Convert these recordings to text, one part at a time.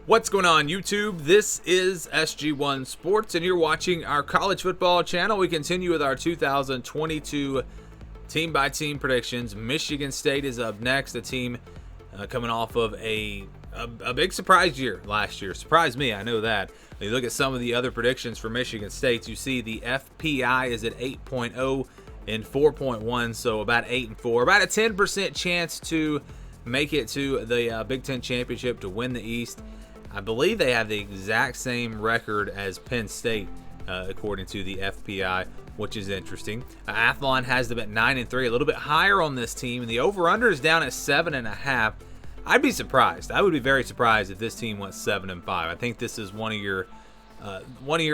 What's going on, YouTube? This is SG1 Sports, and you're watching our college football channel. We continue with our 2022 team-by-team predictions. Michigan State is up next, a team coming off of a big surprise year last year. Surprised me, I know that. When you look at some of the other predictions for Michigan State, you see the FPI is at 8.0 and 4.1, so about 8 and 4. About a 10% chance to make it to the Big Ten Championship to win the East. I believe they have the exact same record as Penn State, according to the FPI, which is interesting. Athlon has them at 9 and 3, a little bit higher on this team, and the over/under is down at 7.5. I'd be surprised. I would be very surprised if this team went 7 and 5. I think this is one of your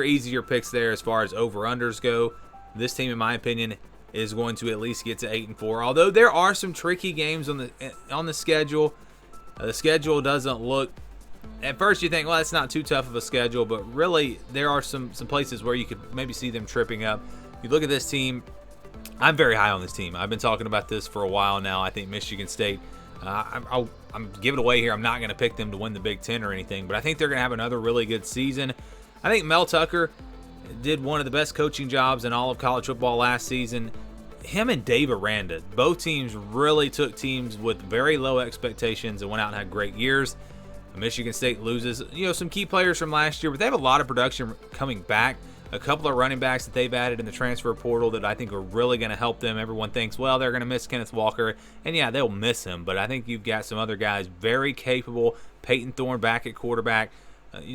easier picks there as far as over/unders go. This team, in my opinion, is going to at least get to 8 and 4. Although there are some tricky games on the schedule. The schedule doesn't look. At first you think, well, it's not too tough of a schedule, but really there are some places where you could maybe see them tripping up. You look at this team, I'm very high on this team. I've been talking about this for a while now. I think Michigan State, I'm giving away here. I'm not going to pick them to win the Big Ten or anything, but I think they're going to have another really good season. I think Mel Tucker did one of the best coaching jobs in all of college football last season. Him and Dave Aranda, both teams really took teams with very low expectations and went out and had great years. Michigan State loses, some key players from last year, but they have a lot of production coming back. A couple of running backs that they've added in the transfer portal that I think are really going to help them. Everyone thinks, well, they're going to miss Kenneth Walker, and yeah, they'll miss him, but I think you've got some other guys very capable. Peyton Thorne back at quarterback,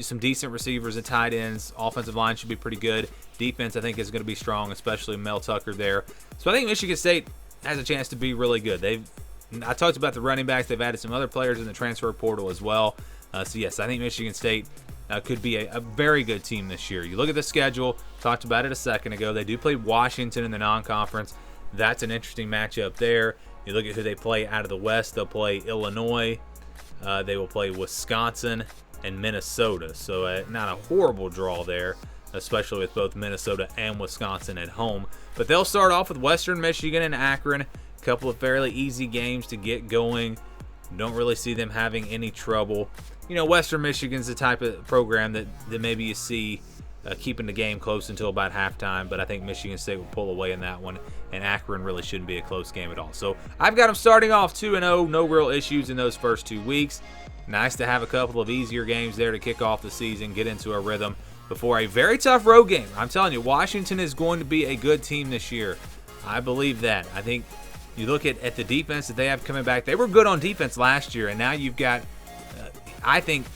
some decent receivers and tight ends. Offensive line should be pretty good. Defense, I think, is going to be strong, especially Mel Tucker there. So I think Michigan State has a chance to be really good. I talked about the running backs. They've added some other players in the transfer portal as well. So, yes, I think Michigan State could be a very good team this year. You look at the schedule. Talked about it a second ago. They do play Washington in the non-conference. That's an interesting matchup there. You look at who they play out of the West. They'll play Illinois. They will play Wisconsin and Minnesota. So, not a horrible draw there, especially with both Minnesota and Wisconsin at home. But they'll start off with Western Michigan and Akron. A couple of fairly easy games to get going. Don't really see them having any trouble. Western Michigan's the type of program that maybe you see keeping the game close until about halftime, but I think Michigan State will pull away in that one, and Akron really shouldn't be a close game at all. So I've got them starting off 2-0, no real issues in those first 2 weeks. Nice to have a couple of easier games there to kick off the season, get into a rhythm before a very tough road game. I'm telling you, Washington is going to be a good team this year. I believe that. I think you look at the defense that they have coming back. They were good on defense last year, and now you've got, I think,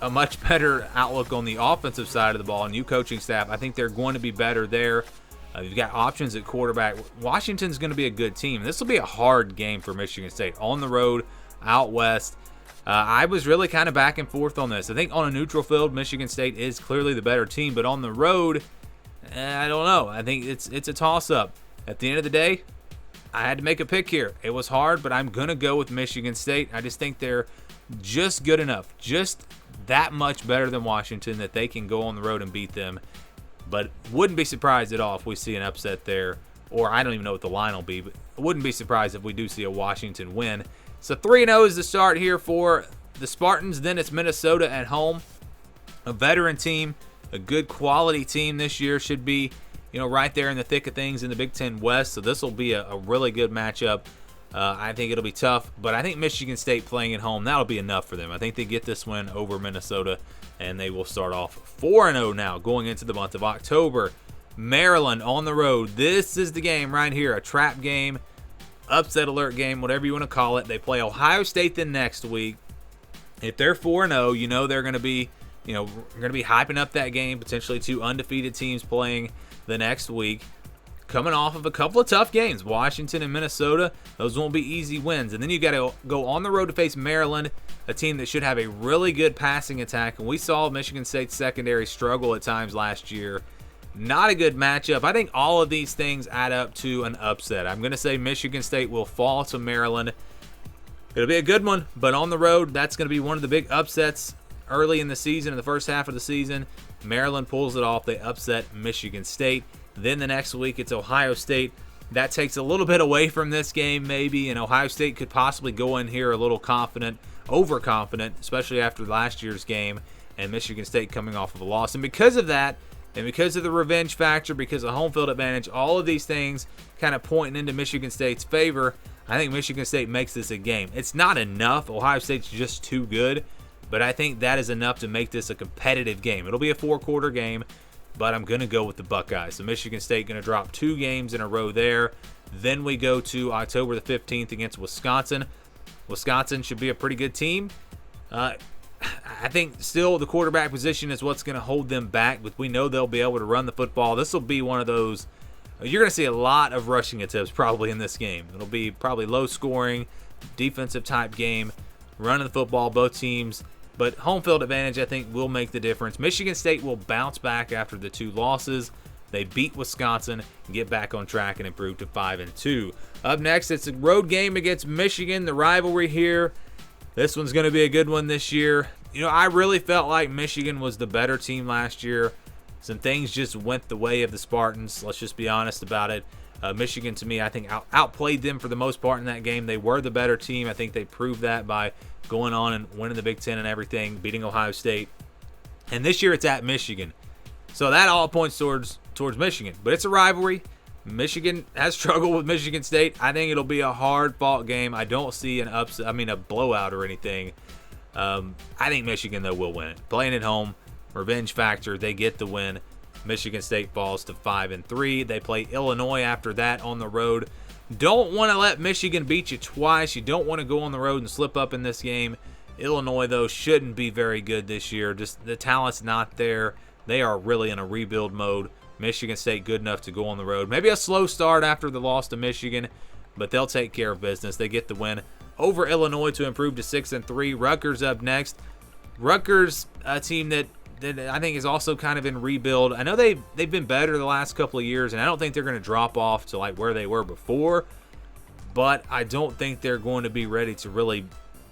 a much better outlook on the offensive side of the ball. New coaching staff, I think they're going to be better there. You've got options at quarterback. Washington's going to be a good team. This will be a hard game for Michigan State. On the road, out west. I was really kind of back and forth on this. I think on a neutral field, Michigan State is clearly the better team, but on the road, I don't know. I think it's a toss-up. At the end of the day, I had to make a pick here. It was hard, but I'm going to go with Michigan State. I just think they're just good enough, just that much better than Washington that they can go on the road and beat them. But wouldn't be surprised at all if we see an upset there, or I don't even know what the line will be, but wouldn't be surprised if we do see a Washington win. So 3-0 is the start here for the Spartans. Then it's Minnesota at home. A veteran team, a good quality team this year, should be right there in the thick of things in the Big Ten West. So this will be a really good matchup. I think it'll be tough, but I think Michigan State playing at home, that'll be enough for them. I think they get this win over Minnesota, and they will start off 4-0 now going into the month of October. Maryland on the road. This is the game right here, a trap game, upset alert game, whatever you want to call it. They play Ohio State the next week. If they're 4-0, they're going to be, hyping up that game. Potentially 2 undefeated teams playing the next week, coming off of a couple of tough games. Washington and Minnesota, those won't be easy wins. And then you got to go on the road to face Maryland, a team that should have a really good passing attack. And we saw Michigan State's secondary struggle at times last year. Not a good matchup. I think all of these things add up to an upset. I'm going to say Michigan State will fall to Maryland. It'll be a good one, but on the road, that's going to be one of the big upsets early in the season, in the first half of the season. Maryland pulls it off. They upset Michigan State. Then the next week, it's Ohio State. That takes a little bit away from this game maybe, and Ohio State could possibly go in here a little confident. overconfident, especially after last year's game and Michigan State coming off of a loss. And because of that, and because of the revenge factor, because of home field advantage, all of these things kind of pointing into Michigan State's favor, I think Michigan State makes this a game. It's not enough. Ohio State's just too good, but I think that is enough to make this a competitive game. It'll be a 4-quarter game, but I'm going to go with the Buckeyes. So Michigan State going to drop 2 games in a row there. Then we go to October the 15th against Wisconsin. Wisconsin should be a pretty good team. I think still the quarterback position is what's going to hold them back, but we know they'll be able to run the football. This will be one of those, you're going to see a lot of rushing attempts probably in this game. It'll be probably low scoring, defensive type game, running the football, both teams. But home field advantage, I think, will make the difference. Michigan State will bounce back after the 2 losses. They beat Wisconsin, get back on track, and improve to 5-2. Up next, it's a road game against Michigan, the rivalry here. This one's going to be a good one this year. You know, I really felt like Michigan was the better team last year. Some things just went the way of the Spartans. Let's just be honest about it. Michigan, to me, I think outplayed them for the most part in that game. They were the better team. I think they proved that by going on and winning the Big Ten and everything, beating Ohio State. And this year it's at Michigan. So that all points towards Michigan. But it's a rivalry. Michigan has struggled with Michigan State. I think it'll be a hard-fought game. I don't see a blowout or anything. I think Michigan, though, will win it. Playing at home, revenge factor, they get the win. Michigan State falls to 5-3. They play Illinois after that on the road. Don't want to let Michigan beat you twice. You don't want to go on the road and slip up in this game. Illinois, though, shouldn't be very good this year. Just the talent's not there. They are really in a rebuild mode. Michigan State good enough to go on the road. Maybe a slow start after the loss to Michigan, but they'll take care of business. They get the win over Illinois to improve to 6-3. Rutgers up next. Rutgers, a team that I think is also kind of in rebuild. I know they've been better the last couple of years, and I don't think they're going to drop off to like where they were before, but I don't think they're going to be ready to really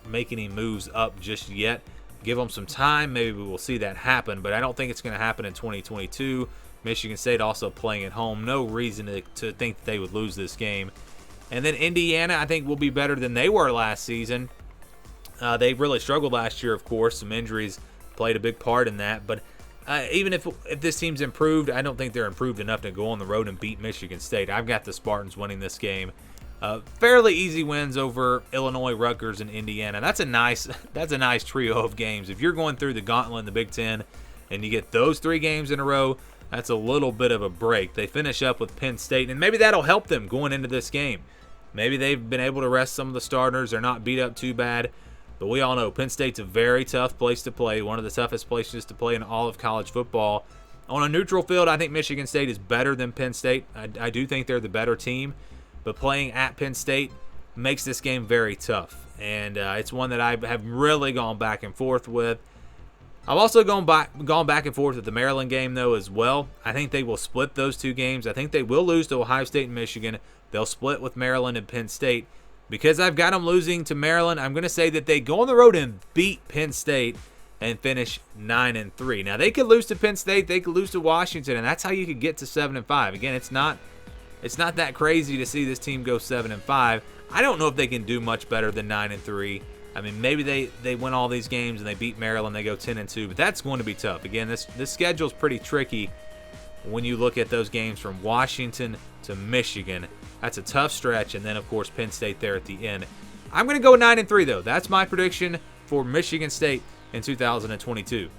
make any moves up just yet. Give them some time. Maybe we will see that happen, but I don't think it's going to happen in 2022. Michigan State also playing at home. No reason to think that they would lose this game. And then Indiana, I think, will be better than they were last season. They really struggled last year, of course. Some injuries played a big part in that. But even if this team's improved, I don't think they're improved enough to go on the road and beat Michigan State. I've got the Spartans winning this game. Fairly easy wins over Illinois, Rutgers, and Indiana. That's a nice trio of games. If you're going through the gauntlet in the Big Ten and you get those 3 games in a row, that's a little bit of a break. They finish up with Penn State, and maybe that'll help them going into this game. Maybe they've been able to rest some of the starters. They're not beat up too bad. But we all know Penn State's a very tough place to play, one of the toughest places to play in all of college football. On a neutral field, I think Michigan State is better than Penn State. I do think they're the better team. But playing at Penn State makes this game very tough. And it's one that I have really gone back and forth with. I've also gone back and forth with the Maryland game, though, as well. I think they will split those 2 games. I think they will lose to Ohio State and Michigan. They'll split with Maryland and Penn State. Because I've got them losing to Maryland, I'm going to say that they go on the road and beat Penn State and finish 9-3. Now, they could lose to Penn State. They could lose to Washington, and that's how you could get to 7-5. Again, it's not that crazy to see this team go 7-5. I don't know if they can do much better than 9-3. I mean, maybe they win all these games and they beat Maryland, they go 10-2, but that's going to be tough. Again, this schedule's pretty tricky when you look at those games from Washington to Michigan. That's a tough stretch, and then, of course, Penn State there at the end. I'm going to go 9-3, though. That's my prediction for Michigan State in 2022.